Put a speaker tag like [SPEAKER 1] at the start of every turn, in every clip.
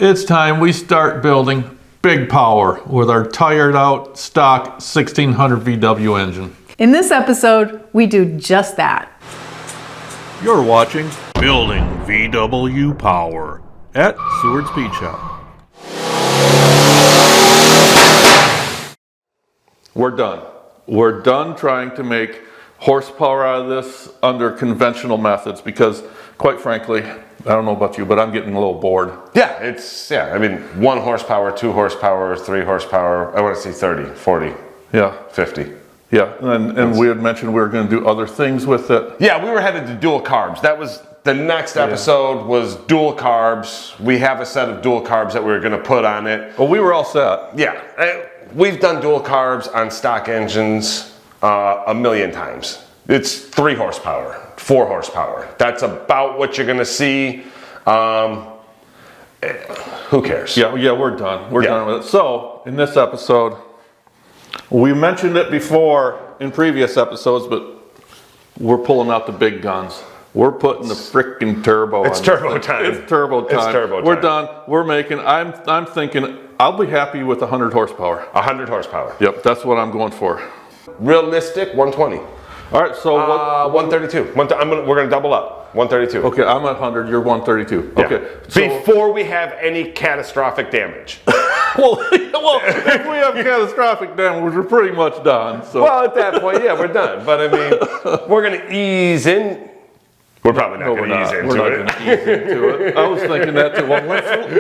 [SPEAKER 1] It's time we start building big power with our tired out stock 1600 VW engine.
[SPEAKER 2] In this episode, we do just that.
[SPEAKER 1] You're watching Building VW Power at Seward Speed Shop. We're done. We're done trying to make horsepower out of this under conventional methods because, quite frankly, I don't know about you, but I'm getting a little bored.
[SPEAKER 3] Yeah, I mean, 1 horsepower, 2 horsepower, 3 horsepower, I want to say 30, 40,
[SPEAKER 1] Yeah.
[SPEAKER 3] 50.
[SPEAKER 1] Yeah, and we had mentioned we were going to do other things with it.
[SPEAKER 3] Yeah, we were headed to dual carbs. That was the next episode was dual carbs. We have a set of dual carbs that we were going to put on it.
[SPEAKER 1] Well, we were all set.
[SPEAKER 3] Yeah, we've done dual carbs on stock engines a million times. It's 3 horsepower, 4 horsepower. That's about what you're going to see. Who cares?
[SPEAKER 1] Yeah, we're done. We're done with it. So, in this episode, we mentioned it before in previous episodes, but we're pulling out the big guns. We're putting the freaking turbo on.
[SPEAKER 3] It's turbo time.
[SPEAKER 1] It's turbo time.
[SPEAKER 3] It's turbo time.
[SPEAKER 1] We're done. We're making, I'm thinking, I'll be happy with 100 horsepower.
[SPEAKER 3] 100 horsepower.
[SPEAKER 1] Yep, that's what I'm going for.
[SPEAKER 3] Realistic, 120.
[SPEAKER 1] All right, so what?
[SPEAKER 3] 132. We're going to double up. 132.
[SPEAKER 1] Okay, I'm at 100, you're 132.
[SPEAKER 3] Yeah.
[SPEAKER 1] Okay. So,
[SPEAKER 3] Before we have any catastrophic damage.
[SPEAKER 1] well, if we have catastrophic damage, we're pretty much done. So.
[SPEAKER 3] Well, at that point, yeah, we're done. But I mean, we're going to ease in. We're probably not going to ease into it.
[SPEAKER 1] We're not going to ease into it. I was thinking that too. Well,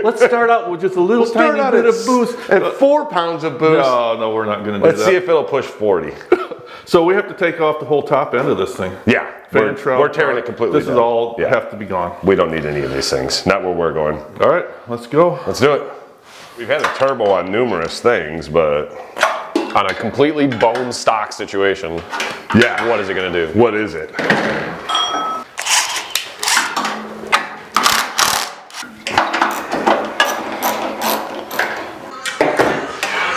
[SPEAKER 1] let's start out with just a little tiny bit of boost.
[SPEAKER 3] At 4 pounds of boost.
[SPEAKER 1] No, we're not going to do that.
[SPEAKER 3] Let's see if it'll push 40.
[SPEAKER 1] So we have to take off the whole top end of this thing.
[SPEAKER 3] Yeah,
[SPEAKER 1] Fan shroud,
[SPEAKER 3] we're tearing it completely
[SPEAKER 1] This
[SPEAKER 3] down.
[SPEAKER 1] is all have to be gone.
[SPEAKER 3] We don't need any of these things. Not where we're going.
[SPEAKER 1] All right, let's go.
[SPEAKER 3] Let's do it. We've had a turbo on numerous things, but
[SPEAKER 4] on a completely bone stock situation,
[SPEAKER 3] yeah,
[SPEAKER 4] what is it going to do?
[SPEAKER 3] What is it?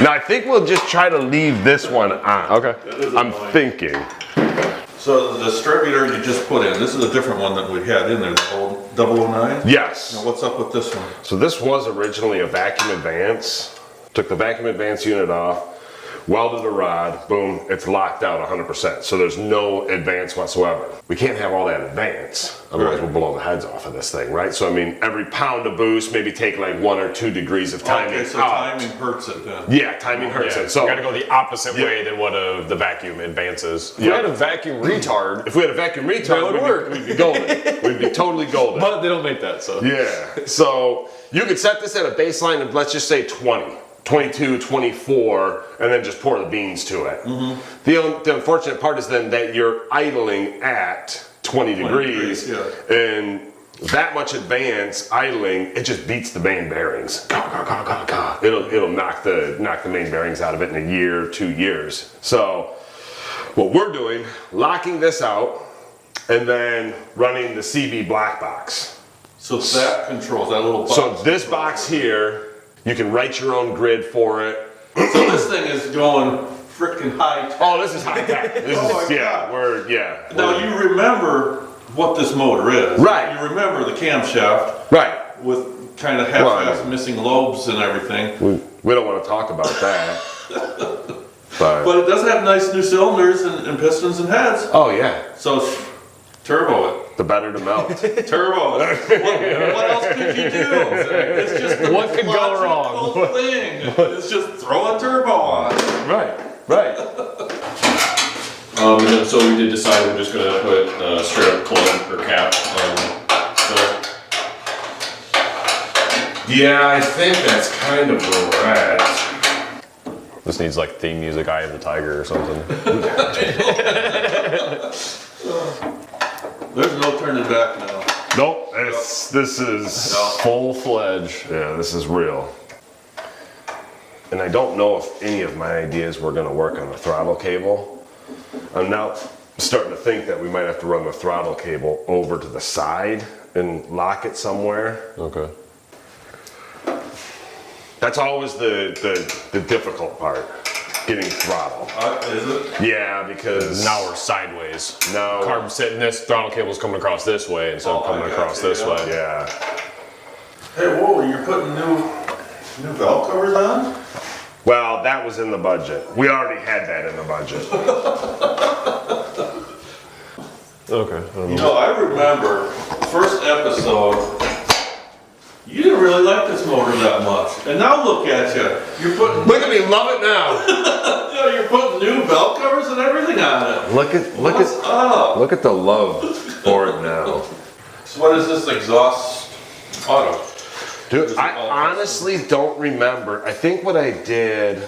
[SPEAKER 3] Now I think we'll just try to leave this one on.
[SPEAKER 4] Okay.
[SPEAKER 3] I'm thinking.
[SPEAKER 1] So the distributor you just put in, this is a different one that we had in there, the old 009?
[SPEAKER 3] Yes.
[SPEAKER 1] Now what's up with this one?
[SPEAKER 3] So this was originally a vacuum advance. Took the vacuum advance unit off, welded a rod, boom, it's locked out 100%. So there's no advance whatsoever. We can't have all that advance, otherwise we'll blow the heads off of this thing, right? So I mean, every pound of boost, maybe take like 1 or 2 degrees of timing
[SPEAKER 1] Okay, so
[SPEAKER 3] out.
[SPEAKER 1] timing hurts it then.
[SPEAKER 3] Yeah, timing hurts it. So
[SPEAKER 4] you got to go the opposite way than what the vacuum advances. If we had a vacuum retard,
[SPEAKER 3] if we had a vacuum retard,
[SPEAKER 4] would work.
[SPEAKER 3] We'd be golden. We'd be totally golden.
[SPEAKER 4] but they don't make that, so.
[SPEAKER 3] Yeah, so you could set this at a baseline of, let's just say 20, 22, 24, and then just pour the beans to it. Mm-hmm. The unfortunate part is then that you're idling at 20 degrees, and that much advance idling, it just beats the main bearings. It'll knock the main bearings out of it in a year, 2 years. So what we're doing, locking this out, and then running the CB black box.
[SPEAKER 1] So that controls that little box.
[SPEAKER 3] So this box here, you can write your own grid for it.
[SPEAKER 1] So this thing is going freaking high tech.
[SPEAKER 3] Oh, this is high tech. This is,
[SPEAKER 1] God. Now you remember what this motor is.
[SPEAKER 3] Right.
[SPEAKER 1] You remember the camshaft.
[SPEAKER 3] Right.
[SPEAKER 1] With kind of half-assed missing lobes and everything.
[SPEAKER 3] We don't want to talk about that.
[SPEAKER 1] But it does have nice new cylinders and pistons and heads.
[SPEAKER 3] Oh yeah.
[SPEAKER 1] So turbo it.
[SPEAKER 3] The better to melt.
[SPEAKER 1] Turbo it. What else could you do? It's just the
[SPEAKER 4] What could go wrong?
[SPEAKER 1] thing. It's just throw a turbo on.
[SPEAKER 3] Right.
[SPEAKER 5] And then so we did decide we're just going to put straight up plug or cap still.
[SPEAKER 3] Yeah, I think that's kind of where we're at.
[SPEAKER 4] This needs like theme music, Eye of the Tiger or something.
[SPEAKER 1] There's no turning back now.
[SPEAKER 3] Nope. This is
[SPEAKER 4] Full-fledged.
[SPEAKER 3] Yeah, this is real. And I don't know if any of my ideas were going to work on the throttle cable. I'm now starting to think that we might have to run the throttle cable over to the side and lock it somewhere.
[SPEAKER 4] Okay.
[SPEAKER 3] That's always the difficult part, getting throttle.
[SPEAKER 1] Is it?
[SPEAKER 3] Yeah, because
[SPEAKER 4] Now we're sideways.
[SPEAKER 3] No.
[SPEAKER 4] Carb's sitting this, throttle cable's coming across this way instead of coming across this way.
[SPEAKER 3] Yeah.
[SPEAKER 1] Hey, whoa, you're putting new valve covers on?
[SPEAKER 3] Well, that was in the budget. We already had that in the budget.
[SPEAKER 4] Okay.
[SPEAKER 1] You know, I remember first episode, you didn't really like this motor that much. And now look at you. You're putting
[SPEAKER 3] Look at me, love it now.
[SPEAKER 1] you're putting new valve covers and everything on it.
[SPEAKER 6] Look at the love for it now.
[SPEAKER 1] So what is this exhaust auto?
[SPEAKER 3] Dude, I honestly don't remember. I think what I did,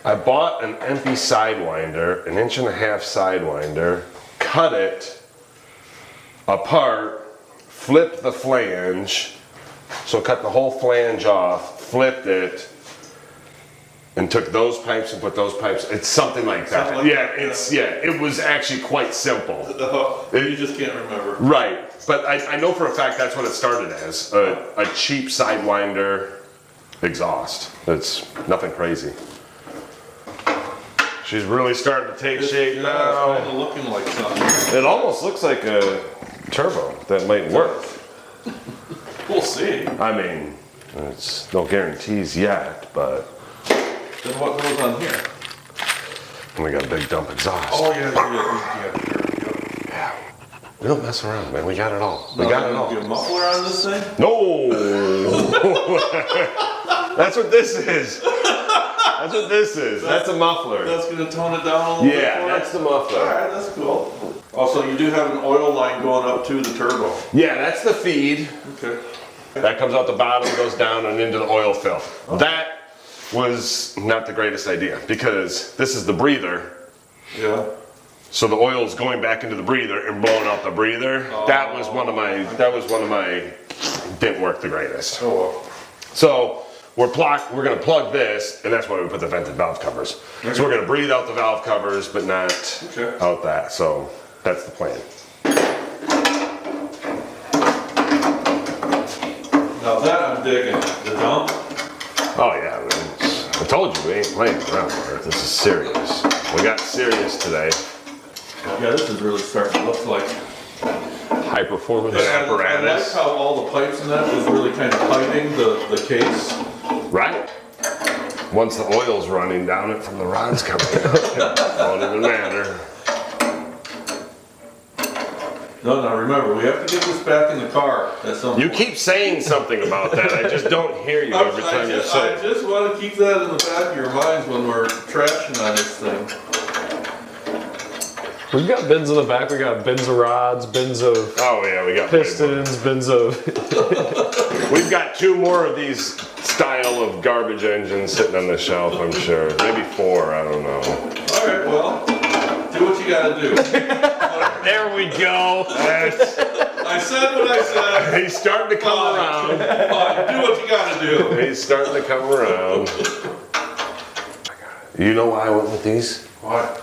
[SPEAKER 3] I bought an empty Sidewinder, 1.5 inch Sidewinder, cut it apart, flipped the flange, so cut the whole flange off, flipped it, and took those pipes and put those pipes. It's something like that.
[SPEAKER 1] Something like that.
[SPEAKER 3] It was actually quite simple.
[SPEAKER 1] You just can't remember.
[SPEAKER 3] Right, but I know for a fact that's what it started as, a cheap Sidewinder exhaust. It's nothing crazy. She's really starting to take shape
[SPEAKER 1] It's
[SPEAKER 3] now.
[SPEAKER 1] kind of looking like something.
[SPEAKER 3] It almost looks like a turbo that might work.
[SPEAKER 1] We'll see.
[SPEAKER 3] I mean, it's no guarantees yet, but
[SPEAKER 1] Then what goes on here?
[SPEAKER 3] we got a big dump exhaust.
[SPEAKER 1] Oh yeah.
[SPEAKER 3] We don't mess around, man. We got it all. We got it all.
[SPEAKER 1] Get a muffler on this thing?
[SPEAKER 3] No! That's what this is. That's what this is. That's a muffler.
[SPEAKER 1] That's gonna tone it down a little bit.
[SPEAKER 3] Yeah,
[SPEAKER 1] for
[SPEAKER 3] that's
[SPEAKER 1] us?
[SPEAKER 3] the muffler.
[SPEAKER 1] Alright, that's cool. Also, you do have an oil line going up to the turbo.
[SPEAKER 3] Yeah, that's the feed.
[SPEAKER 1] Okay.
[SPEAKER 3] That comes out the bottom, goes down and into the oil fill. That was not the greatest idea because this is the breather.
[SPEAKER 1] Yeah.
[SPEAKER 3] So the oil is going back into the breather and blowing out the breather. That was one of my, didn't work the greatest.
[SPEAKER 1] Oh well.
[SPEAKER 3] So we're gonna plug this, and that's why we put the vented valve covers. So we're gonna breathe out the valve covers, but not out that. So that's the plan.
[SPEAKER 1] Now that I'm digging. The dump?
[SPEAKER 3] Oh yeah, man. I told you we ain't playing around here. This is serious. We got serious today.
[SPEAKER 1] Yeah, this is really starting to look like
[SPEAKER 4] High performance.
[SPEAKER 3] Yeah.
[SPEAKER 1] I like
[SPEAKER 3] Apparatus.
[SPEAKER 1] how all the pipes and that was really kind of hiding the case.
[SPEAKER 3] Right? Once the oil's running down it from the rods coming out, it won't even matter.
[SPEAKER 1] No, remember, we have to get this back in the car at some
[SPEAKER 3] You
[SPEAKER 1] point.
[SPEAKER 3] keep saying something about that. I just don't hear you every time you say
[SPEAKER 1] I
[SPEAKER 3] it.
[SPEAKER 1] just want to keep that in the back of your minds when we're trashing on this thing.
[SPEAKER 4] We've got bins in the back. We got bins of rods, bins of
[SPEAKER 3] Oh yeah, we got way more.
[SPEAKER 4] pistons, bins of.
[SPEAKER 3] We've got 2 more of these style of garbage engines sitting on the shelf, I'm sure. Maybe 4, I don't know.
[SPEAKER 1] All right, well, do what you got to do.
[SPEAKER 3] There we go.
[SPEAKER 1] I said what I said.
[SPEAKER 3] He's starting to come around.
[SPEAKER 1] Fine, do what you got to do.
[SPEAKER 3] He's starting to come around. You know why I went with these?
[SPEAKER 1] Why?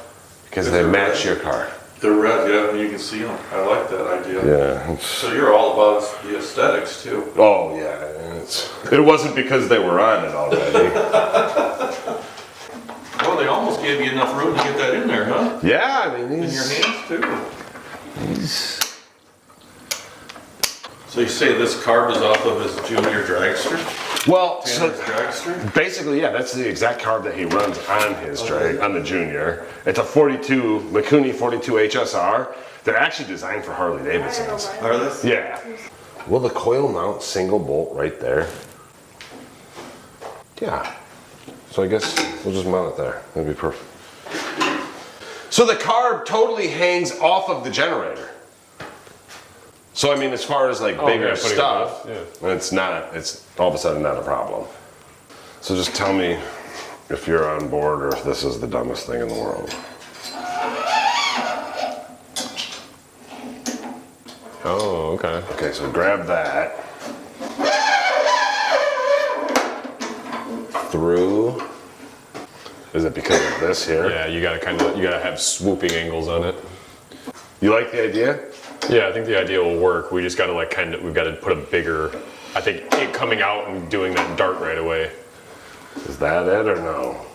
[SPEAKER 3] Because they match your car.
[SPEAKER 1] They're red, yeah, and you can see them. I like that idea.
[SPEAKER 3] Yeah.
[SPEAKER 1] So you're all about the aesthetics too.
[SPEAKER 3] Oh yeah. It wasn't because they were on it already.
[SPEAKER 1] Well, they almost gave you enough room to get that in there, huh?
[SPEAKER 3] Yeah, I mean
[SPEAKER 1] In your
[SPEAKER 3] these.
[SPEAKER 1] hands too. So you say this carb is off of his junior dragster?
[SPEAKER 3] Well,
[SPEAKER 1] Tanner's
[SPEAKER 3] so
[SPEAKER 1] dragster?
[SPEAKER 3] basically, yeah, that's the exact carb that he runs on his drag, on the Junior. It's a 42, Mikuni 42 HSR. They're actually designed for Harley Davidsons.
[SPEAKER 1] Are they?
[SPEAKER 3] Yeah. Will the coil mount single bolt right there? Yeah. So I guess we'll just mount it there. That'd be perfect. So the carb totally hangs off of the generator. So I mean, as far as like bigger
[SPEAKER 4] yeah, putting it
[SPEAKER 3] stuff,
[SPEAKER 4] up,
[SPEAKER 3] it's all of a sudden not a problem. So just tell me if you're on board or if this is the dumbest thing in the world.
[SPEAKER 4] Oh, okay.
[SPEAKER 3] Okay, so grab that. Through. Is it because of this here?
[SPEAKER 4] Yeah, you gotta have swooping angles on it.
[SPEAKER 3] You like the idea?
[SPEAKER 4] Yeah, I think the idea will work. We just gotta we've gotta put a bigger, I think it coming out and doing that dart right away.
[SPEAKER 3] Is that it or no?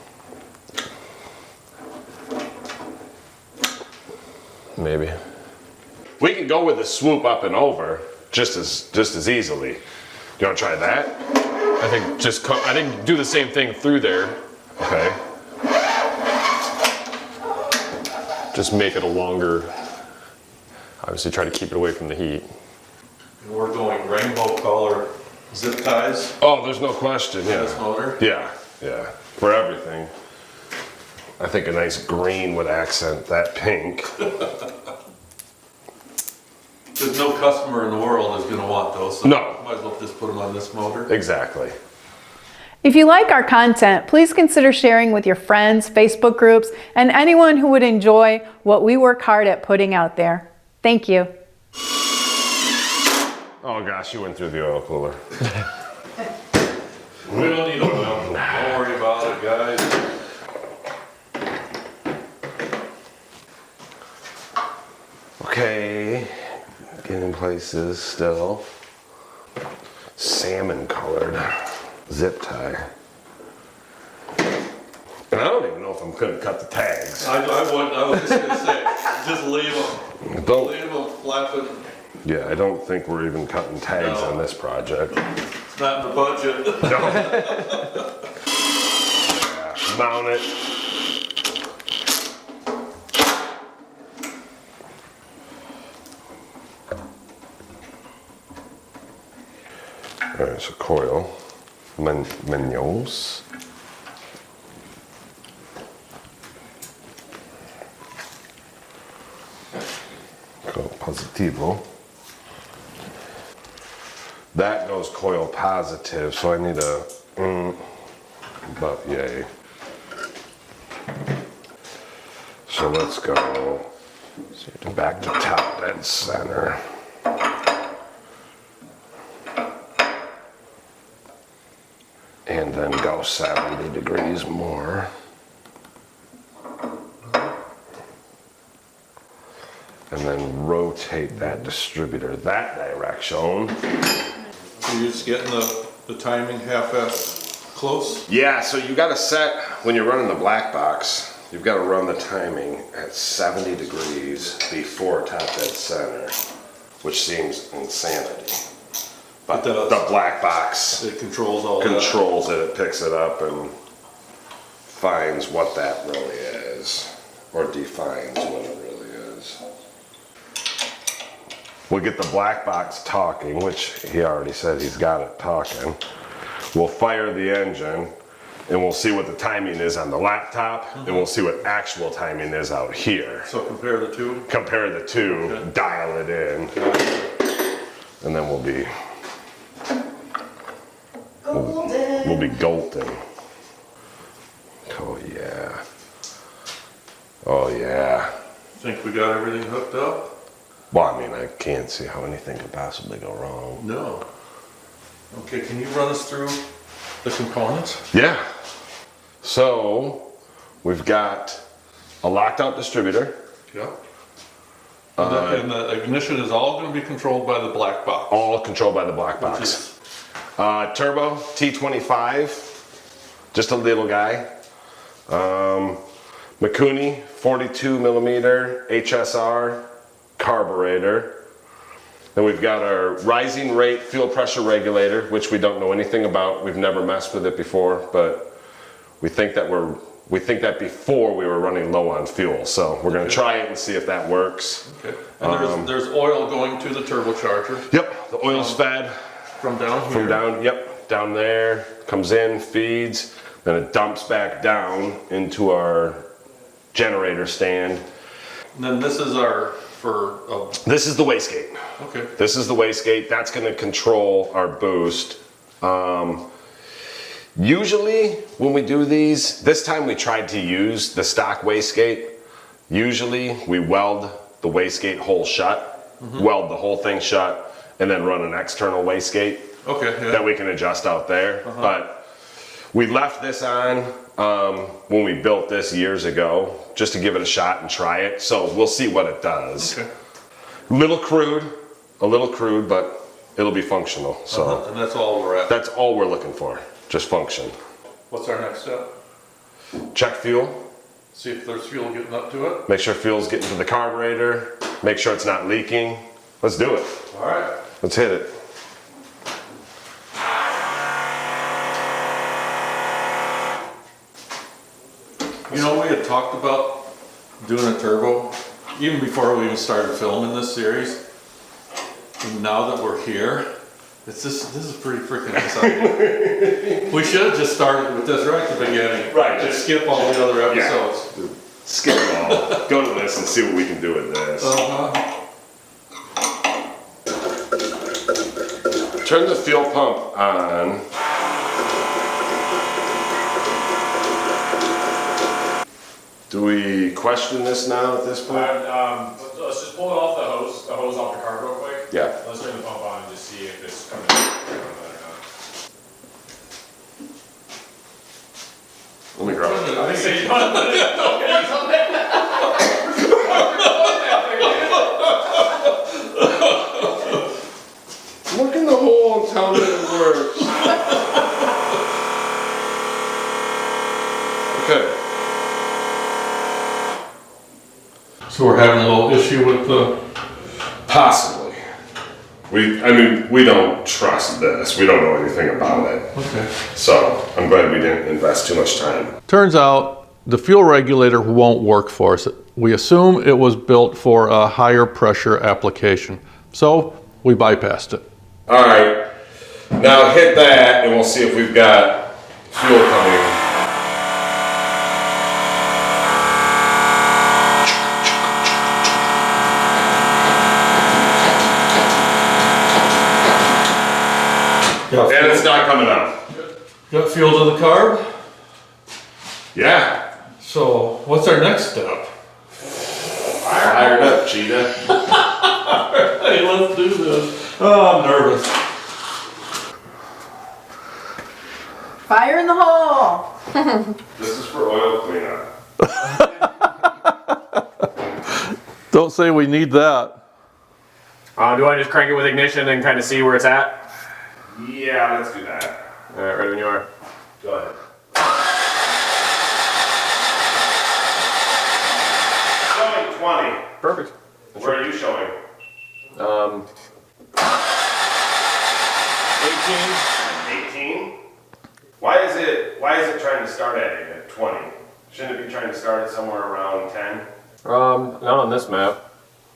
[SPEAKER 4] Maybe.
[SPEAKER 3] We can go with a swoop up and over just as easily. You want to try that?
[SPEAKER 4] I think do the same thing through there.
[SPEAKER 3] Okay.
[SPEAKER 4] Just make it a longer. Obviously, try to keep it away from the heat.
[SPEAKER 1] And we're going rainbow color zip ties
[SPEAKER 3] Oh, there's no question.
[SPEAKER 1] in this motor.
[SPEAKER 3] Yeah. For everything. I think a nice green would accent that pink.
[SPEAKER 1] Because no customer in the world is going to want those. So
[SPEAKER 3] No.
[SPEAKER 1] Might as well just put them on this motor.
[SPEAKER 3] Exactly.
[SPEAKER 2] If you like our content, please consider sharing with your friends, Facebook groups, and anyone who would enjoy what we work hard at putting out there. Thank you.
[SPEAKER 3] Oh gosh, you went through the oil cooler.
[SPEAKER 1] We don't need oil. Don't worry about it, guys.
[SPEAKER 3] Okay, getting places still. Salmon colored zip tie. And I don't even know if I'm gonna cut the tags.
[SPEAKER 1] I was just going to say, just leave them.
[SPEAKER 3] Don't.
[SPEAKER 1] Leave them flapping.
[SPEAKER 3] Yeah, I don't think we're even cutting tags
[SPEAKER 1] No.
[SPEAKER 3] on this project.
[SPEAKER 1] It's not in the budget.
[SPEAKER 3] Yeah, mount it. There's a coil. Manuals. Coil positivo. That goes coil positive, so I need a but yay. So let's go back to top dead center. And then go 70 degrees more. And then rotate that distributor that direction.
[SPEAKER 1] So you're just getting the timing half close?
[SPEAKER 3] Yeah, so you gotta set, when you're running the black box, you've gotta run the timing at 70 degrees before top dead center, which seems insanity. But
[SPEAKER 1] It does.
[SPEAKER 3] the black box
[SPEAKER 1] It controls all that.
[SPEAKER 3] controls it, it picks it up and finds what that really is, or defines what it really is. We'll get the black box talking, which he already said he's got it talking. We'll fire the engine and we'll see what the timing is on the laptop and we'll see what actual timing is out here.
[SPEAKER 1] So compare the two.
[SPEAKER 3] Compare the two,
[SPEAKER 1] Okay.
[SPEAKER 3] dial it in, and then we'll be golden. Oh yeah. Oh yeah.
[SPEAKER 1] Think we got everything hooked up?
[SPEAKER 3] Well, I mean, I can't see how anything could possibly go wrong.
[SPEAKER 1] No. Okay, can you run us through the components?
[SPEAKER 3] Yeah. So, we've got a locked out distributor,
[SPEAKER 1] Yeah. And the ignition is all going to be controlled by the black box.
[SPEAKER 3] all controlled by the black
[SPEAKER 1] Which
[SPEAKER 3] box.
[SPEAKER 1] is-
[SPEAKER 3] Turbo T25, just a little guy. Mikuni 42 millimeter HSR carburetor. Then we've got our rising rate fuel pressure regulator, which we don't know anything about. We've never messed with it before, but we think that before we were running low on fuel. So we're going to try it and see if that works.
[SPEAKER 1] Okay. And there's oil going to the turbocharger
[SPEAKER 3] Yep, the oil's fed.
[SPEAKER 1] from down here.
[SPEAKER 3] From down there, comes in, feeds, then it dumps back down into our generator stand.
[SPEAKER 1] And then this is
[SPEAKER 3] This is the wastegate.
[SPEAKER 1] okay.
[SPEAKER 3] This is the wastegate. That's going to control our boost. Usually when we do these, this time we tried to use the stock wastegate. Usually we weld the wastegate hole shut, weld the whole thing shut, and then run an external wastegate.
[SPEAKER 1] Okay, yeah.
[SPEAKER 3] That we can adjust out there. But we left this on when we built this years ago, just to give it a shot and try it. So we'll see what it does.
[SPEAKER 1] Okay.
[SPEAKER 3] A little crude, but it'll be functional. So
[SPEAKER 1] And that's all we're at.
[SPEAKER 3] that's all we're looking for, just function.
[SPEAKER 1] What's our next step?
[SPEAKER 3] Check fuel,
[SPEAKER 1] See if there's fuel getting up to it.
[SPEAKER 3] make sure fuel's getting to the carburetor, make sure it's not leaking. Let's do it.
[SPEAKER 1] All right.
[SPEAKER 3] Let's hit it.
[SPEAKER 1] You know, we had talked about doing a turbo even before we even started filming this series. And now that we're here, this is pretty freaking exciting. We should have just started with this right at the beginning.
[SPEAKER 3] Right.
[SPEAKER 1] Just skip all the other episodes.
[SPEAKER 3] Yeah. Skip it all. Go to this and see what we can do with this. Turn the fuel pump on. Do we question this now at this point?
[SPEAKER 4] Let's just pull it off the hose off the carb real quick.
[SPEAKER 3] Yeah.
[SPEAKER 4] Let's turn the pump on and just see if it's coming out or not.
[SPEAKER 3] Let me grab it.
[SPEAKER 4] I think so.
[SPEAKER 3] Look in the hole and tell me it works. Okay.
[SPEAKER 1] So we're having a little issue with the...
[SPEAKER 3] Possibly. We don't trust this. We don't know anything about it.
[SPEAKER 1] Okay.
[SPEAKER 3] So I'm glad we didn't invest too much time.
[SPEAKER 1] Turns out the fuel regulator won't work for us. We assume it was built for a higher pressure application. So we bypassed it.
[SPEAKER 3] All right. Now hit that and we'll see if we've got fuel coming. And it's not coming out.
[SPEAKER 1] Got fuel to the carb?
[SPEAKER 3] Yeah.
[SPEAKER 1] So what's our next step?
[SPEAKER 3] Fired up, Cheetah.
[SPEAKER 1] Hey, let's do this. Oh, I'm nervous.
[SPEAKER 2] Fire in the hole.
[SPEAKER 3] This is for oil cleanup.
[SPEAKER 1] Don't say we need that.
[SPEAKER 4] Do I just crank it with ignition and kind of see where it's at?
[SPEAKER 3] Yeah, let's do that.
[SPEAKER 4] All right, ready when you are.
[SPEAKER 3] Go ahead. Showing 20.
[SPEAKER 4] Perfect.
[SPEAKER 3] Where are you showing?
[SPEAKER 4] 18.
[SPEAKER 3] 18? Why is it trying to start at 20? Shouldn't it be trying to start at somewhere around 10?
[SPEAKER 4] Not on this map.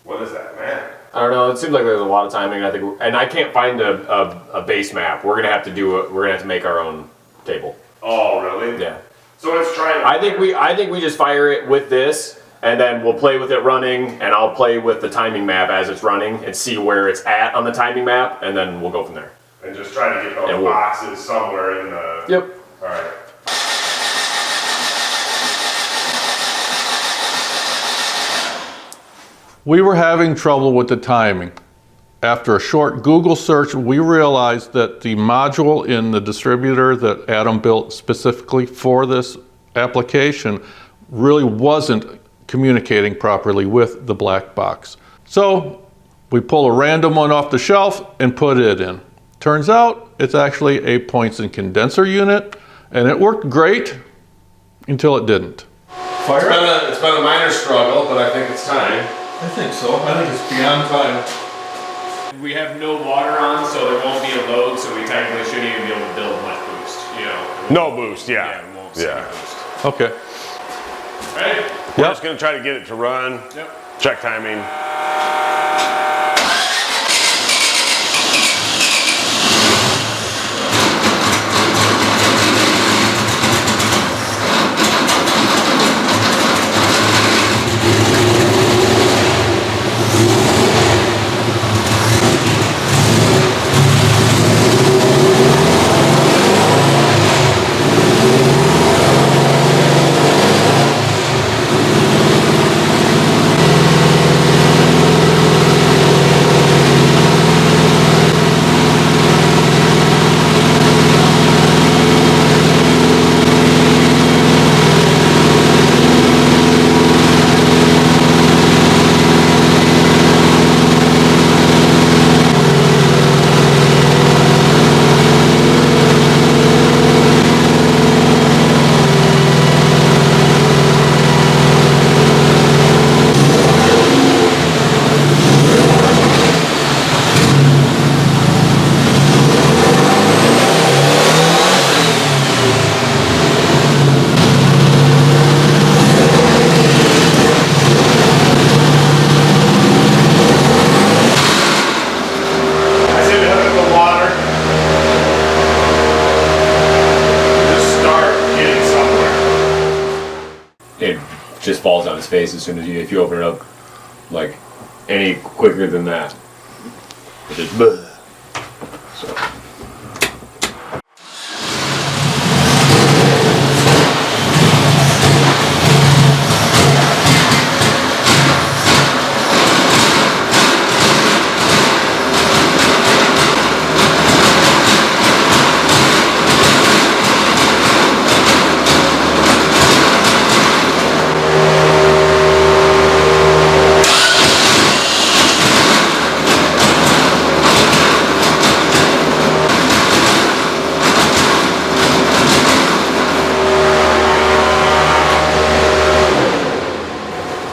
[SPEAKER 3] What is that, man?
[SPEAKER 4] I don't know. It seems like there's a lot of timing. I think, and I can't find a base map. We're gonna have to We're gonna have to make our own table.
[SPEAKER 3] Oh, really?
[SPEAKER 4] Yeah.
[SPEAKER 3] So it's trying to...
[SPEAKER 4] I think we just fire it with this, and then we'll play with it running, and I'll play with the timing map as it's running and see where it's at on the timing map, and then we'll go from there.
[SPEAKER 3] And just try to get those
[SPEAKER 4] And we'll-
[SPEAKER 3] boxes somewhere in the...
[SPEAKER 4] Yep.
[SPEAKER 3] All right.
[SPEAKER 1] We were having trouble with the timing. After a short Google search, we realized that the module in the distributor that Adam built specifically for this application really wasn't communicating properly with the black box. So we pull a random one off the shelf and put it in. Turns out it's actually a points and condenser unit, and it worked great until it didn't.
[SPEAKER 3] It's been a minor struggle, but I think it's time.
[SPEAKER 1] I think so. I think it's beyond time.
[SPEAKER 4] We have no water on, so there won't be a load, so we technically shouldn't even be able to build much boost, you know.
[SPEAKER 3] No boost, yeah.
[SPEAKER 4] Yeah, we won't see any boost.
[SPEAKER 1] Okay.
[SPEAKER 4] Ready?
[SPEAKER 3] We're just going to try to get it to run.
[SPEAKER 4] Yep.
[SPEAKER 3] Check timing.
[SPEAKER 4] just falls on his face as soon as if you open it up, like any quicker than that. It just so.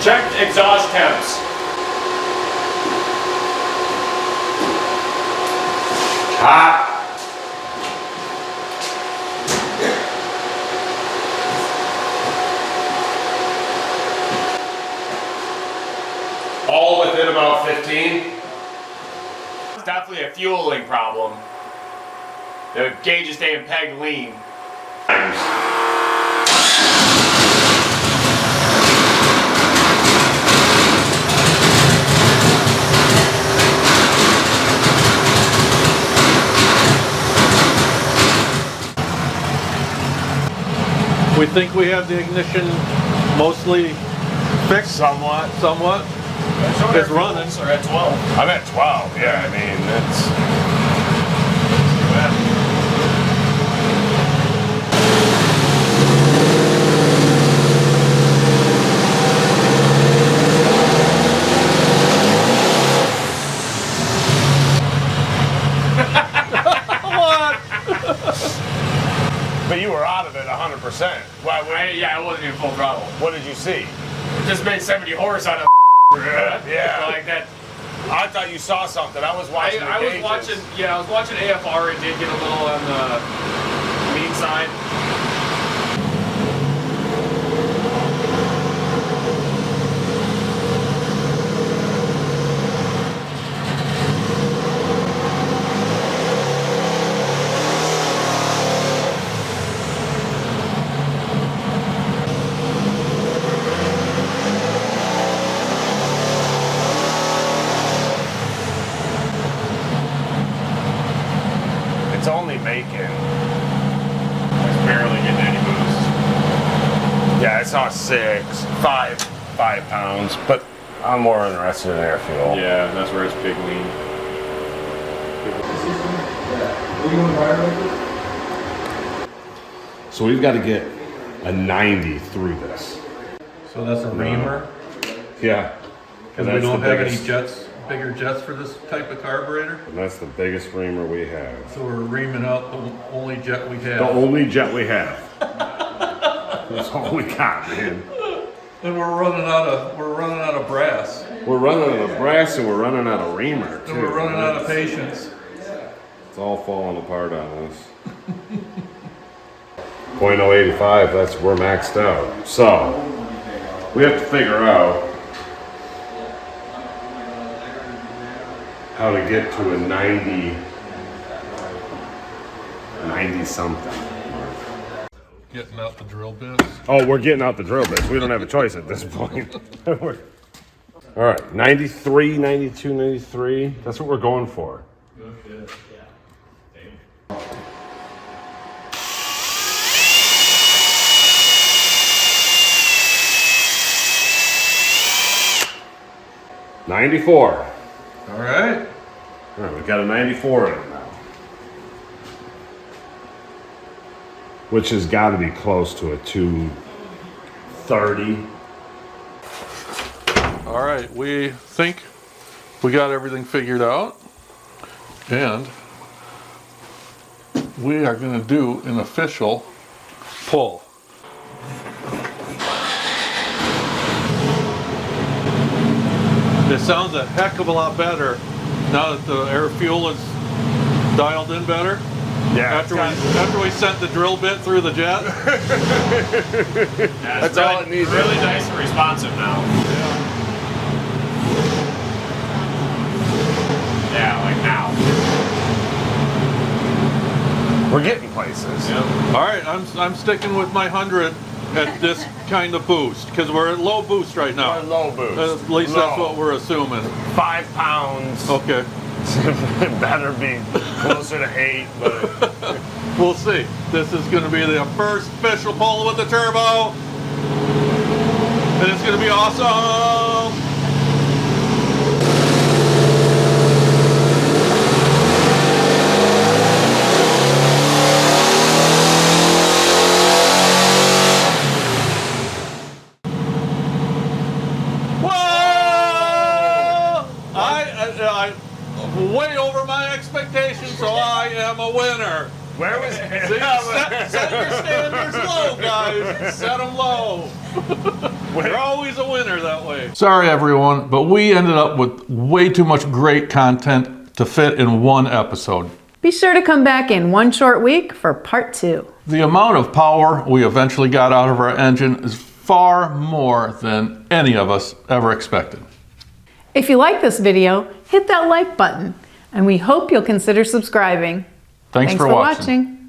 [SPEAKER 5] Checked exhaust temps.
[SPEAKER 3] Hot.
[SPEAKER 4] All within about 15. It's definitely a fueling problem. The gauge is staying peg lean.
[SPEAKER 1] We think we have the ignition mostly fixed.
[SPEAKER 3] Somewhat.
[SPEAKER 1] Somewhat. It's running.
[SPEAKER 4] Are at 12.
[SPEAKER 3] I'm at 12. Yeah, I mean, that's. But you were out of it 100%.
[SPEAKER 4] Yeah, it wasn't even full throttle.
[SPEAKER 3] What did you see?
[SPEAKER 4] Just made 70 horse on a
[SPEAKER 3] Yeah.
[SPEAKER 4] like that.
[SPEAKER 3] I thought you saw something. I was watching the
[SPEAKER 4] I was
[SPEAKER 3] gauges.
[SPEAKER 4] I was watching AFR. It did get a little on the lean side.
[SPEAKER 3] It's only making.
[SPEAKER 4] It's barely getting any boost.
[SPEAKER 3] Yeah, I saw 5 pounds, but I'm more interested in air fuel.
[SPEAKER 5] Yeah, that's where it's big lean.
[SPEAKER 3] So we've got to get a 90 through this.
[SPEAKER 1] So that's a reamer.
[SPEAKER 3] Yeah.
[SPEAKER 1] Because we don't have any jets, bigger jets for this type of carburetor.
[SPEAKER 3] And that's the biggest reamer we have.
[SPEAKER 1] So we're reaming out the only jet we have.
[SPEAKER 3] The only jet we have. That's all we got, man.
[SPEAKER 1] And we're running out of brass.
[SPEAKER 3] We're running out of brass and we're running out of reamer, too.
[SPEAKER 1] And we're running out of patience.
[SPEAKER 3] It's all falling apart on us. 0.085, we're maxed out. So, we have to figure out how to get to a 90 something.
[SPEAKER 1] Getting out the drill bits.
[SPEAKER 3] Oh, we're getting out the drill bits. We don't have a choice at this point. All right, 93, 92, 93. That's what we're going for.
[SPEAKER 1] Okay.
[SPEAKER 3] 94.
[SPEAKER 1] All right.
[SPEAKER 3] All right, we've got a 94 in it now. Which has got to be close to a 230.
[SPEAKER 1] All right, we think we got everything figured out. And we are going to do an official pull. It sounds a heck of a lot better now that the air fuel is dialed in better.
[SPEAKER 3] Yeah.
[SPEAKER 1] After we sent the drill bit through the jet.
[SPEAKER 3] That's all it needs.
[SPEAKER 4] Really nice and responsive now. Yeah, like now.
[SPEAKER 3] We're getting places.
[SPEAKER 1] All right, I'm sticking with my 100 at this kind of boost because we're at low boost right now.
[SPEAKER 3] We're low boost.
[SPEAKER 1] At least that's what we're assuming.
[SPEAKER 3] 5 pounds.
[SPEAKER 1] Okay.
[SPEAKER 3] It better be closer to 8, but
[SPEAKER 1] We'll see. This is going to be the first official pull with the turbo. And it's going to be awesome. Whoa! I way over my expectations, so I am a winner.
[SPEAKER 3] where was
[SPEAKER 1] See, set your standards low, guys. Set them low. You're always a winner that way. Sorry, everyone, but we ended up with way too much great content to fit in one episode.
[SPEAKER 2] Be sure to come back in one short week for part 2.
[SPEAKER 1] The amount of power we eventually got out of our engine is far more than any of us ever expected.
[SPEAKER 2] If you like this video, hit that like button, and we hope you'll consider subscribing.
[SPEAKER 1] Thanks for watching.
[SPEAKER 2] watching.